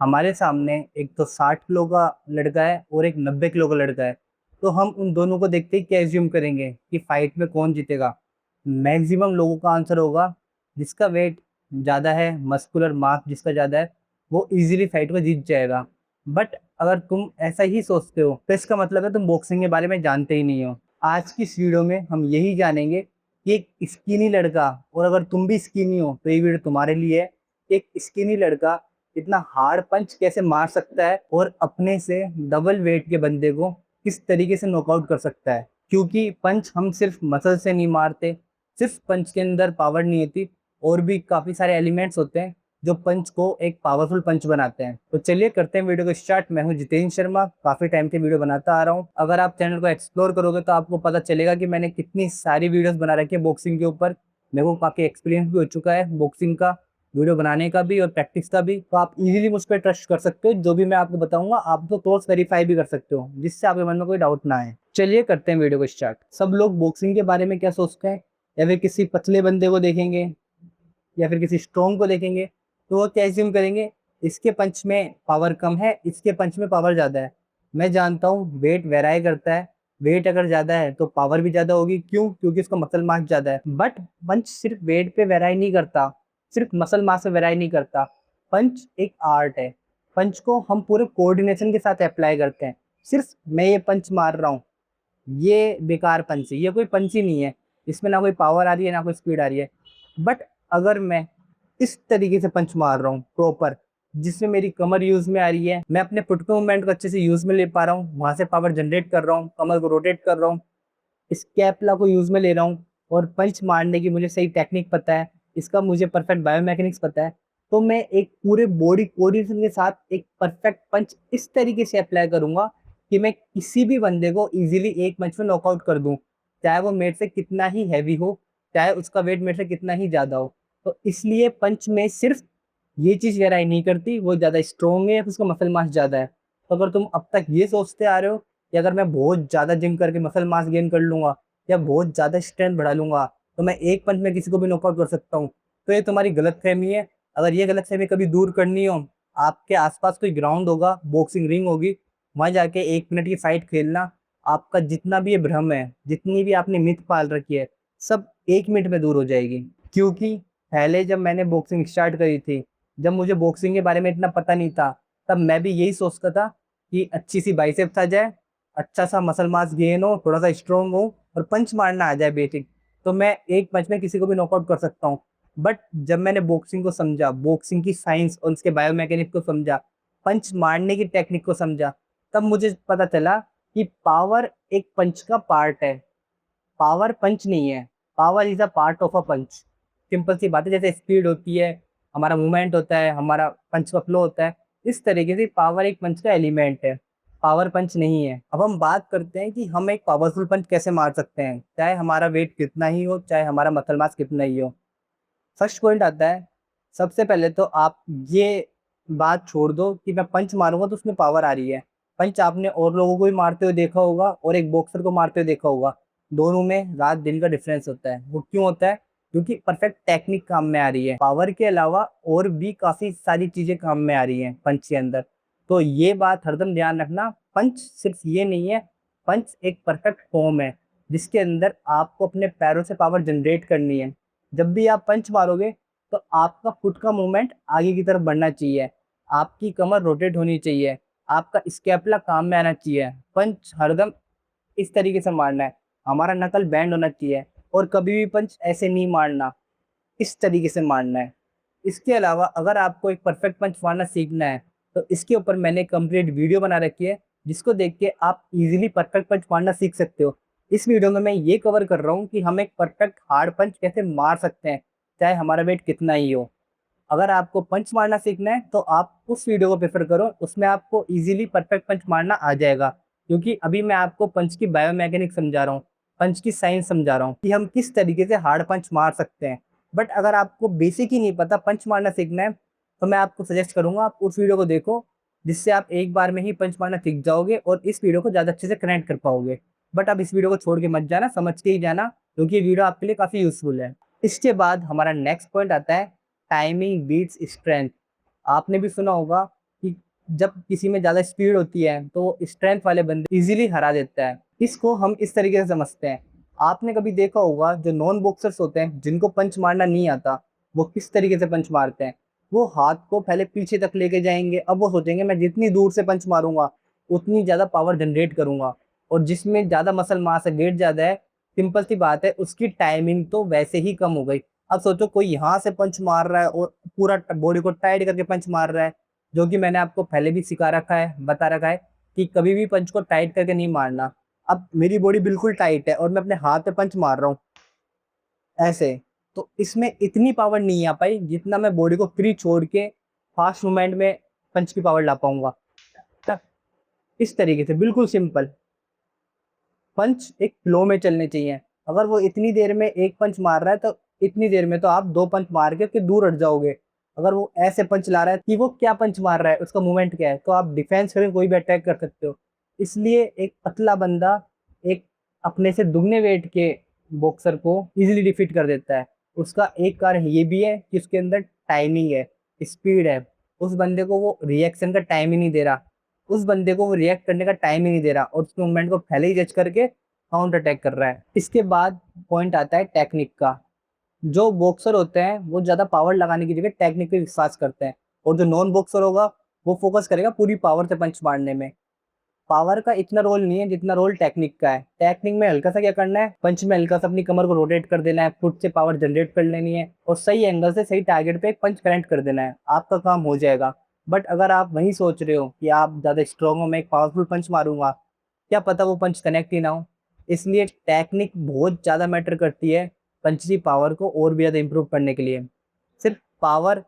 हमारे सामने एक तो 60 किलो का लड़का है और एक 90 किलो का लड़का है। तो हम उन दोनों को देखते ही क्या एज्यूम करेंगे कि फाइट में कौन जीतेगा? मैक्सिमम लोगों का आंसर होगा जिसका वेट ज़्यादा है, मस्कुलर मास जिसका ज़्यादा है, वो इजीली फाइट को जीत जाएगा। बट अगर तुम ऐसा ही सोचते हो तो इसका मतलब है तुम बॉक्सिंग के बारे में जानते ही नहीं हो। आज की इस वीडियो में हम यही जानेंगे कि एक स्किनी लड़का, और अगर तुम भी स्किनी हो तो ये वीडियो तुम्हारे लिए है। एक स्किनी लड़का इतना हार्ड पंच कैसे मार सकता है और अपने से डबल वेट के बंदे को किस तरीके से नॉकआउट कर सकता है। क्योंकि पंच हम सिर्फ मसल से नहीं मारते, सिर्फ पंच के अंदर पावर नहीं होती, और भी काफी सारे एलिमेंट्स होते हैं जो पंच को एक पावरफुल पंच बनाते हैं। तो चलिए करते हैं वीडियो को स्टार्ट। मैं हूं जितेंद्र शर्मा, काफी टाइम से वीडियो बनाता आ रहा हूं। अगर आप चैनल को एक्सप्लोर करोगे तो आपको पता चलेगा कि मैंने कितनी सारी वीडियोस बना रखी है बॉक्सिंग के ऊपर। मेरे को काफी एक्सपीरियंस भी हो चुका है बॉक्सिंग का, वीडियो बनाने का भी और प्रैक्टिस का भी। तो आप इजीली मुझ पर ट्रस्ट कर सकते हो, जो भी मैं आपको बताऊंगा आप तो क्रॉस वेरीफाई भी कर सकते हो, जिससे आपके मन में कोई डाउट ना आए। चलिए करते हैं वीडियो को स्टार्ट। सब लोग बॉक्सिंग के बारे में क्या सोचते हैं? या फिर किसी पतले बंदे को देखेंगे या फिर किसी स्ट्रॉन्ग को देखेंगे तो वो क्या एज्यूम करेंगे, इसके पंच में पावर कम है, इसके पंच में पावर ज्यादा है। मैं जानता हूँ वेट वेराई करता है। वेट अगर ज्यादा है तो पावर भी ज्यादा होगी। क्यों? क्योंकि इसका मसल मास ज्यादा है। बट पंच सिर्फ वेट पे वेराई नहीं करता, सिर्फ मसल मास पे वेराई नहीं करता। पंच एक आर्ट है। पंच को हम पूरे कोऑर्डिनेशन के साथ अप्लाई करते हैं। सिर्फ मैं ये पंच मार रहा हूँ, ये बेकार पंच है, ये कोई पंच ही नहीं है, इसमें ना कोई पावर आ रही है ना कोई स्पीड आ रही है। बट अगर मैं इस तरीके से पंच मार रहा हूँ प्रॉपर, जिसमें मेरी कमर यूज में आ रही है, मैं अपने फुट के मूवमेंट को अच्छे से यूज में ले पा रहा हूँ, वहां से पावर जनरेट कर रहा हूँ, कमर को रोटेट कर रहा हूँ, स्कैपुला को यूज में ले रहा हूँ, और पंच मारने की मुझे सही टेक्निक पता है, इसका मुझे परफेक्ट बायोमैकेनिक्स पता है, तो मैं एक पूरे बॉडी कोऑर्डिनेशन के साथ एक परफेक्ट पंच इस तरीके से अप्लाई करूंगा कि मैं किसी भी बंदे को इजीली एक पंच में नॉकआउट कर दूं, चाहे वो मेरे से कितना ही हैवी हो, चाहे उसका वेट मेरे से कितना ही ज्यादा हो। तो इसलिए पंच में सिर्फ ये चीज गहराई नहीं करती वो ज्यादा स्ट्रोंग है या फिर उसका मसल मास ज्यादा है। तो अगर तुम अब तक ये सोचते आ रहे हो कि अगर मैं बहुत ज्यादा जिम करके मसल मास गेन कर लूंगा या बहुत ज्यादा स्ट्रेंथ बढ़ा लूंगा तो मैं एक पंच में किसी को भी नॉकआउट कर सकता हूँ, तो ये तुम्हारी गलतफहमी है। अगर ये गलतफहमी कभी दूर करनी हो, आपके आसपास कोई ग्राउंड होगा, बॉक्सिंग रिंग होगी, वहां जाके 1 मिनट की फाइट खेलना। आपका जितना भी ये भ्रम है, जितनी भी आपने मिथ पाल रखी है, सब 1 मिनट में दूर हो जाएगी। क्योंकि पहले जब मैंने बॉक्सिंग स्टार्ट करी थी, जब मुझे बॉक्सिंग के बारे में इतना पता नहीं था, तब मैं भी यही सोचता था कि अच्छी सी बाइसेप्स आ जाए, अच्छा सा मसल मास गेन हो, थोड़ा सा स्ट्रोंग हो और पंच मारना आ जाए बेसिक, तो मैं एक पंच में किसी को भी नॉकआउट कर सकता हूँ। बट जब मैंने बॉक्सिंग को समझा, बॉक्सिंग की साइंस और उसके बायोमैकेनिक्स को समझा, पंच मारने की टेक्निक को समझा, तब मुझे पता चला कि पावर एक पंच का पार्ट है, पावर पंच नहीं है। Power is a part of a punch. Simple सी बात है, जैसे स्पीड होती है, हमारा मूवमेंट होता है, हमारा पंच का फ्लो होता है, इस तरीके से पावर एक पंच का एलिमेंट है, पावर पंच नहीं है। अब हम बात करते हैं कि हम एक पावरफुल पंच कैसे मार सकते हैं, चाहे हमारा वेट कितना ही हो, चाहे हमारा मसल मास कितना ही हो। फर्स्ट पॉइंट आता है, सबसे पहले तो आप ये बात छोड़ दो कि मैं पंच मारूंगा तो उसमें पावर आ रही है। पंच आपने और लोगों को भी मारते हुए देखा होगा और एक बॉक्सर को मारते हुए देखा होगा, दोनों में रात दिन का डिफरेंस होता है। वो क्यों होता है? क्योंकि परफेक्ट टेक्निक काम में आ रही है, पावर के अलावा और भी काफी सारी चीजें काम में आ रही हैं पंच के अंदर। तो ये बात हरदम ध्यान रखना, पंच सिर्फ ये नहीं है, पंच एक परफेक्ट फॉर्म है जिसके अंदर आपको अपने पैरों से पावर जनरेट करनी है। जब भी आप पंच मारोगे तो आपका फुट का मूवमेंट आगे की तरफ बढ़ना चाहिए, आपकी कमर रोटेट होनी चाहिए, आपका स्कैपुला काम में आना चाहिए। पंच हरदम इस तरीके से मारना है, हमारा नकल बैंड होना चाहिए, और कभी भी पंच ऐसे नहीं मारना, इस तरीके से मारना है। इसके अलावा अगर आपको एक परफेक्ट पंच मारना सीखना है तो इसके ऊपर मैंने कंप्लीट वीडियो बना रखी है, जिसको देख के आप इजीली परफेक्ट पंच मारना सीख सकते हो। इस वीडियो में मैं ये कवर कर रहा हूँ कि हम एक परफेक्ट हार्ड पंच कैसे मार सकते हैं, चाहे हमारा वेट कितना ही हो। अगर आपको पंच मारना सीखना है तो आप उस वीडियो को प्रेफर करो, उसमें आपको इजीली परफेक्ट पंच मारना आ जाएगा। क्योंकि अभी मैं आपको पंच की बायोमैकेनिक समझा रहा हूँ, पंच की साइंस समझा रहा हूँ कि हम किस तरीके से हार्ड पंच मार सकते हैं। बट अगर आपको बेसिक ही नहीं पता, पंच मारना सीखना है, तो मैं आपको सजेस्ट करूंगा आप उस वीडियो को देखो, जिससे आप एक बार में ही पंच मारना सीख जाओगे और इस वीडियो को ज्यादा अच्छे से कनेक्ट कर पाओगे। बट आप इस वीडियो को छोड़ के मत जाना, समझ के ही जाना, क्योंकि ये वीडियो आपके लिए काफी यूजफुल है। इसके बाद हमारा नेक्स्ट पॉइंट आता है, टाइमिंग बीट्स स्ट्रेंथ। आपने भी सुना होगा कि जब किसी में ज्यादा स्पीड होती है तो स्ट्रेंथ वाले बंदे इजीली हरा देता है। इसको हम इस तरीके से समझते हैं। आपने कभी देखा होगा जो नॉन बॉक्सर्स होते हैं जिनको पंच मारना नहीं आता, वो किस तरीके से पंच मारते हैं। वो हाथ को पहले पीछे तक लेके जाएंगे, अब वो सोचेंगे मैं जितनी दूर से पंच मारूंगा उतनी ज्यादा पावर जनरेट करूंगा। और जिसमें ज्यादा मसल मास है, वेट ज्यादा है, सिंपल सी बात है उसकी टाइमिंग तो वैसे ही कम हो गई। अब सोचो कोई यहाँ से पंच मार रहा है और पूरा बॉडी को टाइट करके पंच मार रहा है, जो कि मैंने आपको पहले भी सिखा रखा है, बता रखा है कि कभी भी पंच को टाइट करके नहीं मारना। अब मेरी बॉडी बिल्कुल टाइट है और मैं अपने हाथ पे पंच मार रहा हूँ ऐसे, तो इसमें इतनी पावर नहीं आ पाई जितना मैं बॉडी को फ्री छोड़ के फास्ट मूवमेंट में पंच की पावर ला पाऊंगा। तक इस तरीके से बिल्कुल सिंपल पंच एक फ्लो में चलने चाहिए। अगर वो इतनी देर में एक पंच मार रहा है तो इतनी देर में तो आप दो पंच मार के उसके दूर हट जाओगे। अगर वो ऐसे पंच ला रहा है कि वो क्या पंच मार रहा है, उसका मूवमेंट क्या है, तो आप डिफेंस करके कोई भी अटैक कर सकते हो। इसलिए एक पतला बंदा एक अपने से दुगने वेट के बॉक्सर को इजीली डिफीट कर देता है। उसका एक कारण ये भी है कि उसके अंदर टाइमिंग है, स्पीड है। उस बंदे को वो रिएक्शन का टाइम ही नहीं दे रहा, उस बंदे को वो रिएक्ट करने का टाइम ही नहीं दे रहा और उसके मूवमेंट को पहले ही जज करके काउंटर अटैक कर रहा है। इसके बाद पॉइंट आता है टेक्निक का। जो बॉक्सर होते हैं वो ज्यादा पावर लगाने की जगह टेक्निक पे विश्वास करते हैं, और जो नॉन बॉक्सर होगा वो फोकस करेगा पूरी पावर से पंच मारने में। पावर का इतना रोल नहीं है जितना रोल टेक्निक का है। टेक्निक में हल्का सा क्या करना है, पंच में हल्का सा अपनी कमर को रोटेट कर देना है, फुट से पावर जनरेट कर लेनी है और सही एंगल से सही टारगेट पे एक पंच कनेक्ट कर देना है, आपका काम हो जाएगा। बट अगर आप वही सोच रहे हो कि आप ज्यादा स्ट्रॉन्ग हो, मैं एक पावरफुल पंच मारूंगा, क्या पता वो पंच कनेक्ट ही ना हो। इसलिए टेक्निक बहुत ज्यादा मैटर करती है पंच की पावर को और भी ज्यादा इंप्रूव करने के लिए। सिर्फ पावर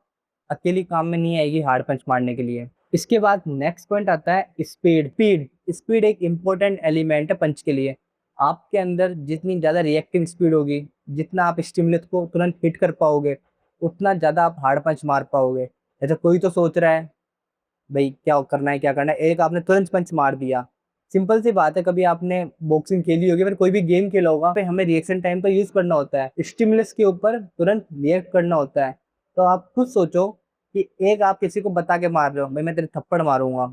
अकेली काम में नहीं आएगी हार्ड पंच मारने के लिए। इसके बाद नेक्स्ट पॉइंट आता है स्पीड। स्पीड स्पीड एक इम्पोर्टेंट एलिमेंट है पंच के लिए। आपके अंदर जितनी ज़्यादा रिएक्टिव स्पीड होगी, जितना आप स्टिमुलस को तुरंत हिट कर पाओगे, उतना ज़्यादा आप हार्ड पंच मार पाओगे। जैसे कोई तो सोच रहा है भाई क्या करना है क्या करना है, एक आपने तुरंत पंच मार दिया। सिंपल सी बात है, कभी आपने बॉक्सिंग खेली होगी, फिर कोई भी गेम खेला होगा, पे हमें रिएक्शन टाइम का यूज करना होता है, स्टिमुलस के ऊपर तुरंत रिएक्ट करना होता है। तो आप खुद सोचो कि एक आप किसी को बता के मार रहे हो भाई मैं तेरे थप्पड़ मारूंगा,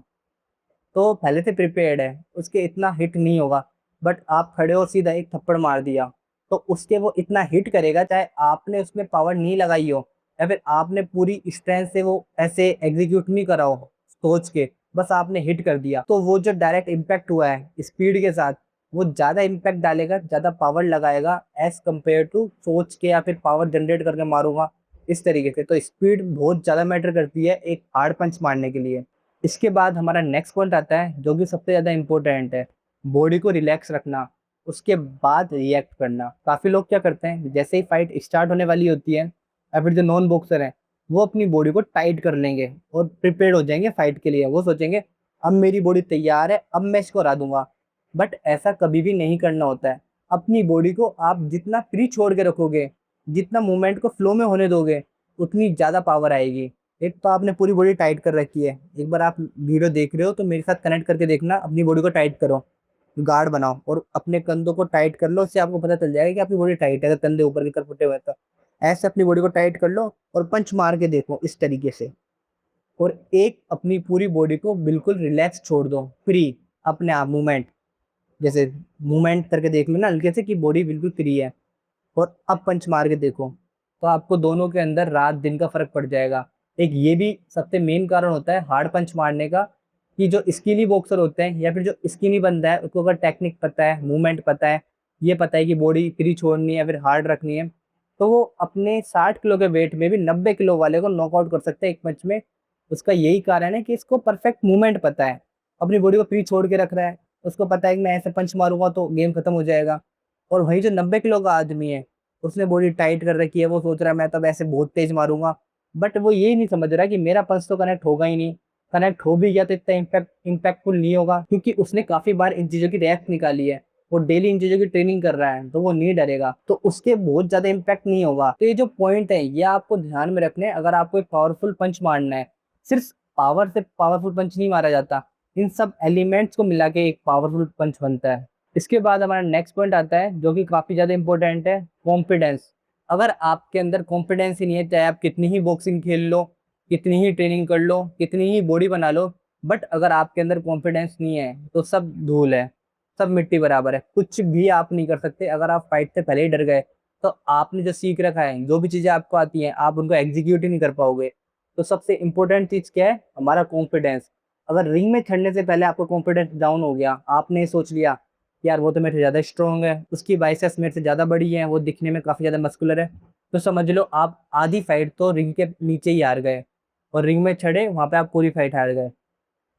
तो पहले से प्रिपेयर्ड है, उसके इतना हिट नहीं होगा। बट आप खड़े हो सीधा एक थप्पड़ मार दिया, तो उसके वो इतना हिट करेगा, चाहे आपने उसमें पावर नहीं लगाई हो या फिर आपने पूरी स्ट्रेंथ से वो ऐसे एग्जीक्यूट नहीं करा हो सोच के, बस आपने हिट कर दिया, तो वो जो डायरेक्ट इम्पैक्ट हुआ है स्पीड के साथ, वो ज्यादा इम्पैक्ट डालेगा, ज्यादा पावर लगाएगा एज कम्पेयर टू सोच के या फिर पावर जनरेट करके मारूंगा इस तरीके से। तो स्पीड बहुत ज्यादा मैटर करती है एक हार्ड पंच मारने के लिए। इसके बाद हमारा नेक्स्ट पॉइंट आता है जो कि सबसे ज़्यादा इंपॉर्टेंट है, बॉडी को रिलैक्स रखना, उसके बाद रिएक्ट करना। काफ़ी लोग क्या करते हैं, जैसे ही फाइट स्टार्ट होने वाली होती है या फिर जो नॉन बॉक्सर हैं वो अपनी बॉडी को टाइट कर लेंगे और प्रिपेयर हो जाएंगे फाइट के लिए। वो सोचेंगे अब मेरी बॉडी तैयार है, अब मैं इसको हरा दूंगा। बट ऐसा कभी भी नहीं करना होता है। अपनी बॉडी को आप जितना फ्री छोड़ के रखोगे, जितना मूवमेंट को फ्लो में होने दोगे, उतनी ज़्यादा पावर आएगी। एक तो आपने पूरी बॉडी टाइट कर रखी है, एक बार आप वीडियो देख रहे हो तो मेरे साथ कनेक्ट करके देखना, अपनी बॉडी को टाइट करो, गार्ड बनाओ और अपने कंधों को टाइट कर लो, उससे आपको पता चल जाएगा कि आपकी बॉडी टाइट है। अगर कंधे ऊपर की तरफ उठे हुए हैं तो ऐसे अपनी बॉडी को टाइट कर लो और पंच मार के देखो इस तरीके से। और एक अपनी पूरी बॉडी को बिल्कुल रिलैक्स छोड़ दो, फ्री, अपने आप मूवमेंट, जैसे मूवमेंट करके देख लो ना हल्के से कि बॉडी बिल्कुल फ्री है, और अब पंच मार के देखो, तो आपको दोनों के अंदर रात दिन का फर्क पड़ जाएगा। एक ये भी सबसे मेन कारण होता है हार्ड पंच मारने का, कि जो स्किनी बॉक्सर होते हैं या फिर जो स्किनी बंदा है उसको अगर टेक्निक पता है, मूवमेंट पता है, ये पता है कि बॉडी फ्री छोड़नी है या फिर हार्ड रखनी है, तो वो अपने 60 किलो के वेट में भी 90 किलो वाले को नॉकआउट कर सकते हैं एक पंच में। उसका यही कारण है कि इसको परफेक्ट मूवमेंट पता है, अपनी बॉडी को फ्री छोड़ के रख रहा है, उसको पता है कि मैं ऐसे पंच मारूंगा तो गेम खत्म हो जाएगा। और वही जो 90 किलो का आदमी है, उसने बॉडी टाइट कर रखी है, वो सोच रहा है मैं तो वैसे बहुत तेज मारूंगा, बट वो ये नहीं समझ रहा कि मेरा पंच तो कनेक्ट होगा ही नहीं। कनेक्ट हो भी गया तो इतना इम्पैक्टफुल नहीं होगा, क्योंकि उसने काफी बार इन चीजों की रैप निकाली है, वो डेली इन चीजों की ट्रेनिंग कर रहा है, तो वो नहीं डरेगा, तो उसके बहुत ज्यादा इम्पैक्ट नहीं होगा। तो ये जो पॉइंट है ये आपको ध्यान में रखने हैं अगर आपको एक पावरफुल पंच मारना है। सिर्फ पावर से पावरफुल पंच नहीं मारा जाता, इन सब एलिमेंट्स को मिला के एक पावरफुल पंच बनता है। इसके बाद हमारा नेक्स्ट पॉइंट आता है जो कि काफी ज्यादा इंपॉर्टेंट है, कॉन्फिडेंस। अगर आपके अंदर कॉन्फिडेंस ही नहीं है, चाहे आप कितनी ही बॉक्सिंग खेल लो, कितनी ही ट्रेनिंग कर लो, कितनी ही बॉडी बना लो, बट अगर आपके अंदर कॉन्फिडेंस नहीं है तो सब धूल है, सब मिट्टी बराबर है, कुछ भी आप नहीं कर सकते। अगर आप फाइट से पहले ही डर गए तो आपने जो सीख रखा है, जो भी चीजें आपको आती हैं, आप उनको एग्जीक्यूट ही नहीं कर पाओगे। तो सबसे इंपॉर्टेंट चीज क्या है? हमारा कॉन्फिडेंस। अगर रिंग में चढ़ने से पहले आपका कॉन्फिडेंस डाउन हो गया, आपने सोच लिया कि यार वो तो मेरे से ज्यादा स्ट्रांग है, उसकी बाइसेप्स मेरे से ज्यादा बड़ी है, वो दिखने में काफी ज्यादा मस्कुलर है, तो समझ लो आप आधी फाइट तो रिंग के नीचे ही हार गए, और रिंग में चढ़े वहां पे आप पूरी फाइट हार गए।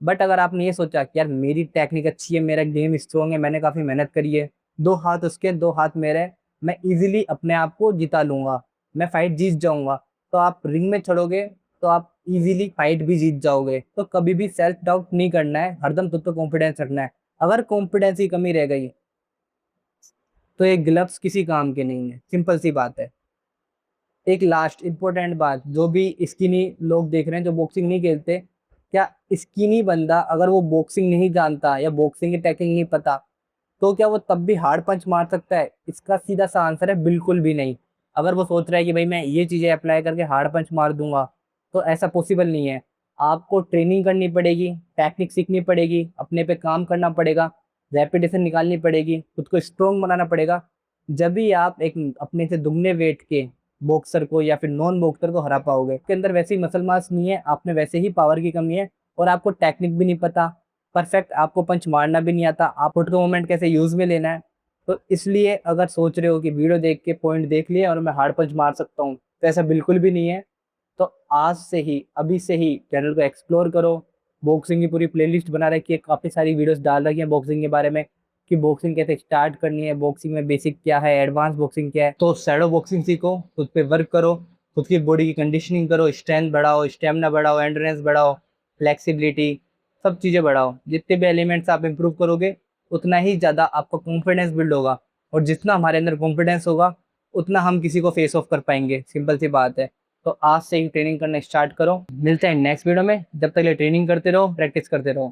बट अगर आपने ये सोचा कि यार मेरी टेक्निक अच्छी है, मेरा गेम स्ट्रॉन्ग है, मैंने काफी मेहनत करी है, दो हाथ उसके दो हाथ मेरे, मैं इजीली अपने आप को जिता लूंगा, मैं फाइट जीत जाऊंगा, तो आप रिंग में चढ़ोगे तो आप इजीली फाइट भी जीत जाओगे। तो कभी भी सेल्फ डाउट नहीं करना है, हरदम खुद पे कॉन्फिडेंस रखना है। अगर कॉन्फिडेंस की कमी रह गई तो ये ग्लव्स किसी काम के नहीं है, सिंपल सी बात है। एक लास्ट इंपॉर्टेंट बात, जो भी स्किनी लोग देख रहे हैं जो बॉक्सिंग नहीं खेलते, क्या स्किनी बंदा अगर वो बॉक्सिंग नहीं जानता या बॉक्सिंग की टेक्निक नहीं पता तो क्या वो तब भी हार्ड पंच मार सकता है? इसका सीधा सा आंसर है बिल्कुल भी नहीं। अगर वो सोच रहा है कि भाई मैं ये चीजें अप्लाई करके हार्ड पंच मार दूंगा, तो ऐसा पॉसिबल नहीं है। आपको ट्रेनिंग करनी पड़ेगी, टेक्निक सीखनी पड़ेगी, अपने पे काम करना पड़ेगा, रेपिटेशन निकालनी पड़ेगी, खुद को स्ट्रोंग बनाना पड़ेगा। जब भी आप एक अपने से दुगने वेट के बॉक्सर को या फिर नॉन बॉक्सर को हरा पाओगे। के अंदर वैसे ही मसल मास नहीं है, आप में वैसे ही पावर की कमी है, और आपको टेक्निक भी नहीं पता परफेक्ट, आपको पंच मारना भी नहीं आता, आप फुट का मोमेंट कैसे यूज में लेना है। तो इसलिए अगर सोच रहे हो कि वीडियो देख के पॉइंट देख लिए और मैं हार्ड पंच मार सकता हूँ, तो ऐसा बिल्कुल भी नहीं है। तो आज से ही, अभी से ही चैनल को एक्सप्लोर करो। बॉक्सिंग की पूरी प्लेलिस्ट बना रखी है, काफी सारी वीडियोस डाल रखी है बॉक्सिंग के बारे में, कि बॉक्सिंग कैसे स्टार्ट करनी है, बॉक्सिंग में बेसिक क्या है, एडवांस बॉक्सिंग क्या है। तो शैडो बॉक्सिंग सीखो, खुद पे वर्क करो, खुद की बॉडी की कंडीशनिंग करो, स्ट्रेंथ बढ़ाओ, स्टेमिना बढ़ाओ, एंड्योरेंस बढ़ाओ, फ्लेक्सिबिलिटी, सब चीज़ें बढ़ाओ। जितने भी एलिमेंट्स आप इंप्रूव करोगे उतना ही ज़्यादा आपका कॉन्फिडेंस बिल्ड होगा, और जितना हमारे अंदर कॉन्फिडेंस होगा उतना हम किसी को फेस ऑफ कर पाएंगे, सिंपल सी बात है। तो आज से ही ट्रेनिंग करना स्टार्ट करो। मिलते हैं नेक्स्ट वीडियो में, जब तक ये ट्रेनिंग करते रहो, प्रैक्टिस करते रहो।